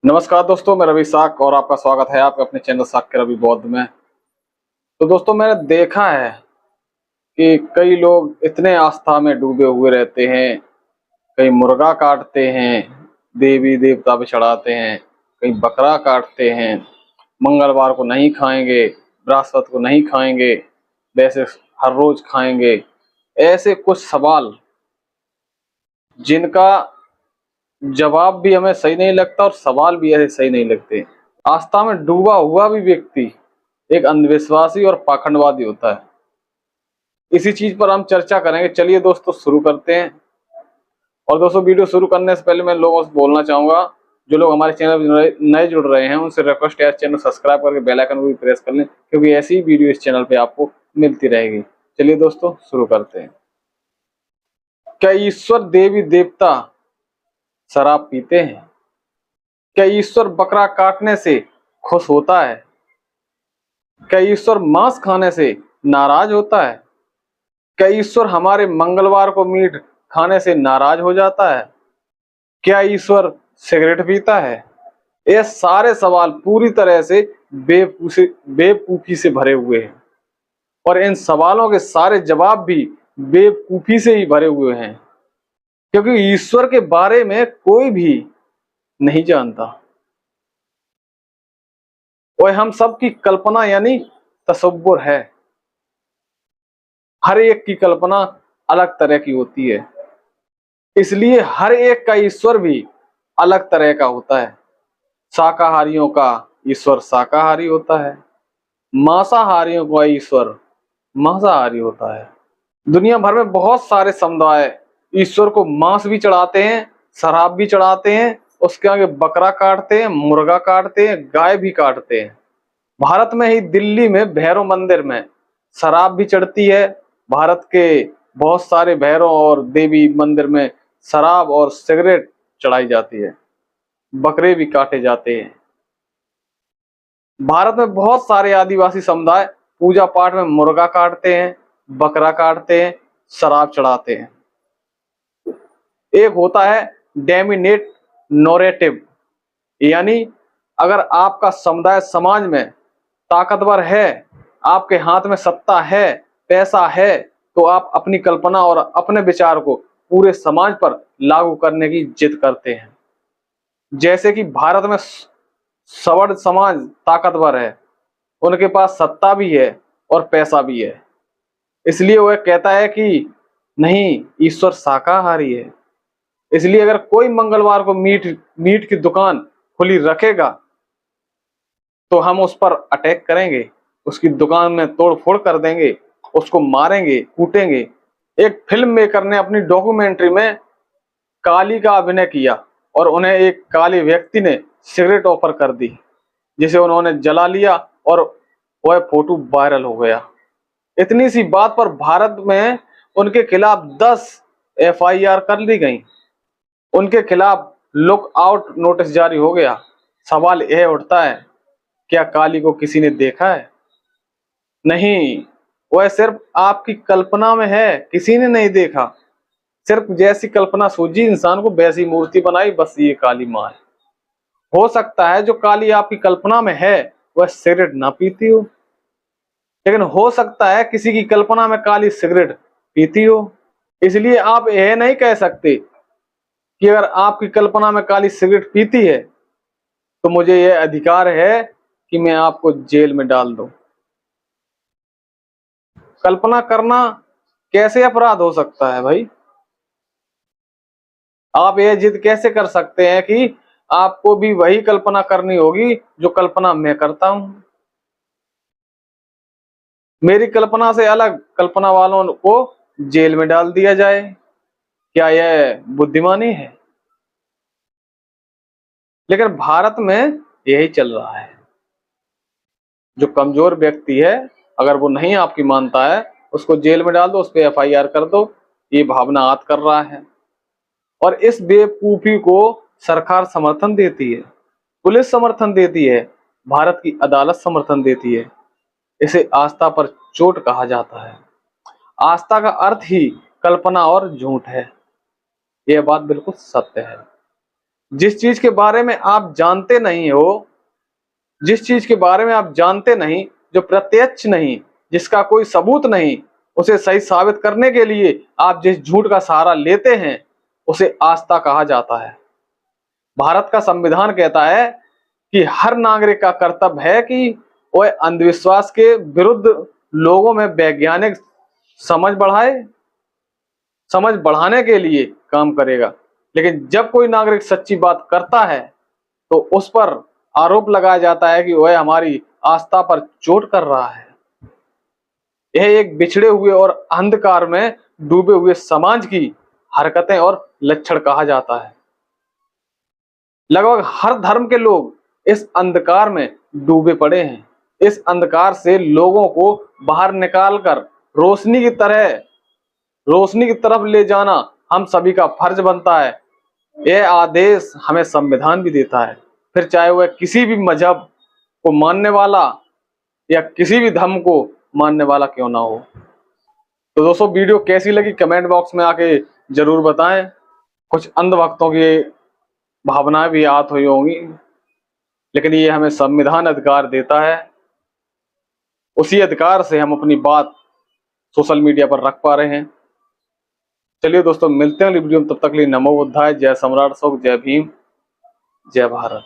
नमस्कार दोस्तों, मैं रवि साक और आपका स्वागत है आपके अपने चैनल साक के रवि बौद्ध में। तो दोस्तों, मैंने देखा है कि कई लोग इतने आस्था में डूबे हुए रहते हैं। कई मुर्गा काटते हैं, देवी देवता पे चढ़ाते हैं, कई बकरा काटते हैं, मंगलवार को नहीं खाएंगे, बृहस्पति को नहीं खाएंगे, वैसे हर रोज खाएंगे। ऐसे कुछ सवाल जिनका जवाब भी हमें सही नहीं लगता और सवाल भी ऐसे सही नहीं लगते। आस्था में डूबा हुआ भी व्यक्ति एक अंधविश्वासी और पाखंडवादी होता है। इसी चीज पर हम चर्चा करेंगे। चलिए दोस्तों, शुरू करते हैं। और दोस्तों, वीडियो शुरू करने से पहले मैं लोगों से बोलना चाहूंगा, जो लोग हमारे चैनल पर नए जुड़ रहे हैं उनसे रिक्वेस्ट है चैनल सब्सक्राइब करके बेल आइकन को भी प्रेस कर लें, क्योंकि ऐसी ही वीडियो इस चैनल पे आपको मिलती रहेगी। चलिए दोस्तों, शुरू करते हैं। क्या ईश्वर देवी देवता शराब पीते हैं? क्या ईश्वर बकरा काटने से खुश होता है? क्या ईश्वर मांस खाने से नाराज होता है? क्या ईश्वर हमारे मंगलवार को मीट खाने से नाराज हो जाता है? क्या ईश्वर सिगरेट पीता है? ये सारे सवाल पूरी तरह से बेवकूफी से भरे हुए हैं, और इन सवालों के सारे जवाब भी बेवकूफी से ही भरे हुए हैं, क्योंकि ईश्वर के बारे में कोई भी नहीं जानता। और हम सब की कल्पना यानी तसव्वुर है। हर एक की कल्पना अलग तरह की होती है, इसलिए हर एक का ईश्वर भी अलग तरह का होता है। शाकाहारियों का ईश्वर शाकाहारी होता है, मांसाहारियों का ईश्वर मांसाहारी होता है। दुनिया भर में बहुत सारे समुदाय ईश्वर को मांस भी चढ़ाते हैं, शराब भी चढ़ाते हैं, उसके आगे बकरा काटते हैं, मुर्गा काटते हैं, गाय भी काटते हैं। भारत में ही दिल्ली में भैरव मंदिर में शराब भी चढ़ती है। भारत के बहुत सारे भैरव और देवी मंदिर में शराब और सिगरेट चढ़ाई जाती है, बकरे भी काटे जाते हैं। भारत में बहुत सारे आदिवासी समुदाय पूजा पाठ में मुर्गा काटते हैं, बकरा काटते हैं, शराब चढ़ाते हैं। एक होता है डोमिनेट नोरेटिव, यानी अगर आपका समुदाय समाज में ताकतवर है, आपके हाथ में सत्ता है, पैसा है, तो आप अपनी कल्पना और अपने विचार को पूरे समाज पर लागू करने की जिद करते हैं। जैसे कि भारत में सवर्ण समाज ताकतवर है, उनके पास सत्ता भी है और पैसा भी है, इसलिए वह कहता है कि नहीं, ईश्वर शाकाहारी है। इसलिए अगर कोई मंगलवार को मीट की दुकान खुली रखेगा तो हम उस पर अटैक करेंगे, उसकी दुकान में तोड़ फोड़ कर देंगे, उसको मारेंगे, कूटेंगे। एक फिल्म मेकर ने अपनी डॉक्यूमेंट्री में काली का अभिनय किया और उन्हें एक काली व्यक्ति ने सिगरेट ऑफर कर दी, जिसे उन्होंने जला लिया और वह फोटो वायरल हो गया। इतनी सी बात पर भारत में उनके खिलाफ 10 FIR कर दी गई, उनके खिलाफ लुक आउट नोटिस जारी हो गया। सवाल यह उठता है, क्या काली को किसी ने देखा है? नहीं, वह सिर्फ आपकी कल्पना में है, किसी ने नहीं देखा। सिर्फ जैसी कल्पना सूझी इंसान को वैसी मूर्ति बनाई, बस ये काली माँ है। हो सकता है जो काली आपकी कल्पना में है वह सिगरेट ना पीती हो, लेकिन हो सकता है किसी की कल्पना में काली सिगरेट पीती हो। इसलिए आप यह नहीं कह सकते कि अगर आपकी कल्पना में काली सिगरेट पीती है तो मुझे यह अधिकार है कि मैं आपको जेल में डाल दूं। कल्पना करना कैसे अपराध हो सकता है भाई? आप यह जिद कैसे कर सकते हैं कि आपको भी वही कल्पना करनी होगी जो कल्पना मैं करता हूं? मेरी कल्पना से अलग कल्पना वालों को जेल में डाल दिया जाए, क्या यह बुद्धिमानी है? लेकिन भारत में यही चल रहा है। जो कमजोर व्यक्ति है, अगर वो नहीं आपकी मानता है, उसको जेल में डाल दो, उस पर FIR कर दो। ये भावना आत कर रहा है, और इस बेवकूफी को सरकार समर्थन देती है, पुलिस समर्थन देती है, भारत की अदालत समर्थन देती है। इसे आस्था पर चोट कहा जाता है। आस्था का अर्थ ही कल्पना और झूठ है। यह बात बिल्कुल सत्य है। जिस चीज के बारे में आप जानते नहीं हो, जिस चीज के बारे में आप जानते नहीं, जो प्रत्यक्ष नहीं, जिसका कोई सबूत नहीं, उसे सही साबित करने के लिए आप जिस झूठ का सहारा लेते हैं उसे आस्था कहा जाता है। भारत का संविधान कहता है कि हर नागरिक का कर्तव्य है कि वह अंधविश्वास के विरुद्ध लोगों में वैज्ञानिक समझ बढ़ाने के लिए काम करेगा। लेकिन जब कोई नागरिक सच्ची बात करता है तो उस पर आरोप लगाया जाता है कि वह हमारी आस्था पर चोट कर रहा है। यह एक बिछड़े हुए और अंधकार में डूबे हुए समाज की हरकतें और लक्षण कहा जाता है। लगभग हर धर्म के लोग इस अंधकार में डूबे पड़े हैं। इस अंधकार से लोगों को बाहर निकालकर रोशनी की तरफ ले जाना हम सभी का फर्ज बनता है। यह आदेश हमें संविधान भी देता है, फिर चाहे वह किसी भी मजहब को मानने वाला या किसी भी धर्म को मानने वाला क्यों ना हो। तो दोस्तों, वीडियो कैसी लगी कमेंट बॉक्स में आके जरूर बताएं। कुछ अंधभक्तों की भावनाएं भी आहत हुई होंगी, लेकिन ये हमें संविधान अधिकार देता है। उसी अधिकार से हम अपनी बात सोशल मीडिया पर रख पा रहे हैं। चलिए दोस्तों, मिलते हैं अगली वीडियो में। तब तक के लिए नमो बुद्धाय, जय सम्राट अशोक, जय भीम, जय भारत।